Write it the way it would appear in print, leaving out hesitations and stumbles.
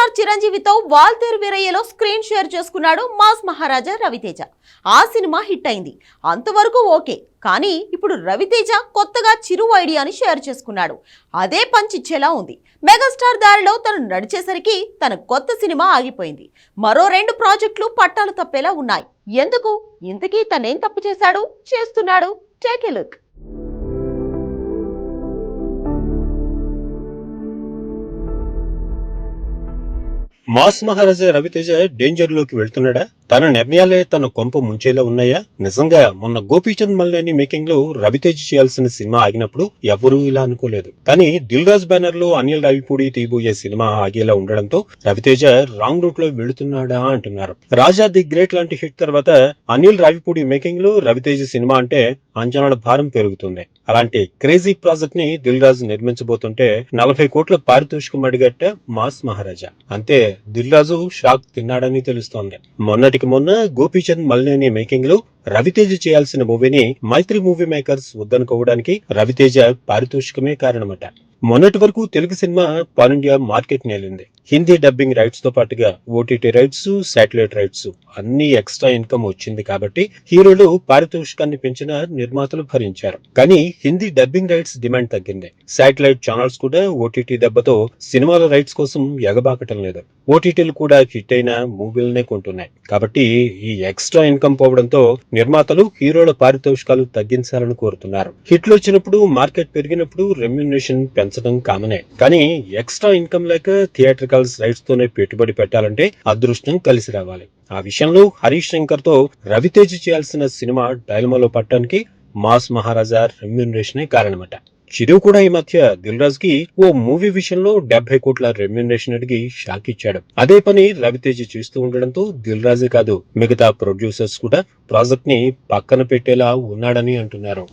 Megastar చిరంజీవితో Waltair వీరయ్యలో screen share చేసుకున్నాడు mass Maharaja Raviteja. ఆ cinema hit అయింది, అంతవరకు ఓకే. కానీ ఇప్పుడు రవితేజ కొత్తగా చిరు ఐడియాని షేర్ చేసుకున్నాడు. అదే పంచిచ్చేలా ఉంది. మెగాస్టార్ దారిలో తను నడిచేసరికి తన కొత్త సినిమా ఆగిపోయింది. మరో 2 ప్రాజెక్టులు పట్టాలు తప్పేలా ఉన్నాయి. ఎందుకు? ఇంతకీ తనేం తప్పు చేస్తున్నాడు? Take a look. Mass Maharaja Raviteja danger లోకి వెళ్తున్నాడా? తన నిర్ణయాలే తన కొంప ముంచేలా ఉన్నాయా? నిజంగా మొన్న గోపీచంద్ మల్లేని మేకింగ్ లో రవితేజ చేయాల్సిన సినిమా ఆగినప్పుడు ఎవరూ ఇలా అనుకోలేదు. కానీ దిల్ రాజు బ్యానర్ లో అనిల్ రావిపూడి తీయబోయే సినిమా ఆగేలా ఉండడంతో రవితేజ రాంగ్ రూట్ లో వెళుతున్నాడా అంటున్నారు. రాజా ది గ్రేట్ లాంటి హిట్ తర్వాత అనిల్ రావిపూడి మేకింగ్ లో రవితేజ సినిమా అంటే అంచనాల భారం పెరుగుతుంది. అలాంటి క్రేజీ ప్రాజెక్ట్ ని దిల్ రాజు నిర్మించబోతుంటే 40 కోట్ల పారితోషికం అడిగట్ట మాస్ మహారాజా. అంతే, దిల్ రాజు షాక్ తిన్నాడని తెలుస్తోంది. మొన్నటికి మొన్న గోపీచంద్ మల్లేని మేకింగ్ లో రవితేజ చేయాల్సిన మూవీని మైత్రి మూవీ మేకర్స్ వద్దనుకోవడానికి రవితేజ పారితోషికమే కారణమట. మొన్నటి వరకు Telugu cinema pan India market నేలింది. హిందీ డబ్బింగ్ రైట్స్ తో పాటుగా ఓటీటీ రైట్స్, శాటిలైట్ రైట్స్ అన్ని ఎక్స్ట్రా ఇన్కమ్ వచ్చింది కాబట్టి హీరోలు పారితోషికాన్ని పెంచిన నిర్మాతలు భరించారు. కానీ హిందీ డబ్బింగ్ రైట్స్ డిమాండ్ తగ్గింది. శాటిలైట్ ఛానల్స్ కూడా ఓటీటీ దెబ్బతో సినిమాల రైట్స్ కోసం ఎగబాకటం లేదు. ఓటీటీలు కూడా హిట్ అయిన మూవీలనే కొంటున్నాయి. కాబట్టి ఈ ఎక్స్ట్రా ఇన్కమ్ పోవడంతో నిర్మాతలు హీరోల పారితోషికాలు తగ్గించాలని కోరుతున్నారు. హిట్లు వచ్చినప్పుడు, మార్కెట్ పెరిగినప్పుడు రెమ్యూనరేషన్ పెంచడం కామనే. కానీ ఎక్స్ట్రా ఇన్కమ్ లేక థియేట్రికల్స్ రైట్స్ తోనే పెట్టుబడి పెట్టాలంటే అదృష్టం కలిసి రావాలి. ఆ విషయంలో హరీష్ శంకర్ తో రవితేజ చేయాల్సిన సినిమా డైలమాలో పట్టడానికి మాస్ మహారాజా రెమ్యూనరేషనే కారణమట. చిరు కూడా ఈ మధ్య దిల్ రాజ్ కి ఓ మూవీ విషయంలో 70 కోట్ల రెమ్యూనరేషన్ అడిగి షాక్ ఇచ్చాడు. అదే పని రవితేజ చేస్తూ ఉండడంతో దిల్ రాజే కాదు, మిగతా ప్రొడ్యూసర్స్ కూడా ప్రాజెక్ట్ ని పక్కన పెట్టేలా ఉన్నాడని అంటున్నారు.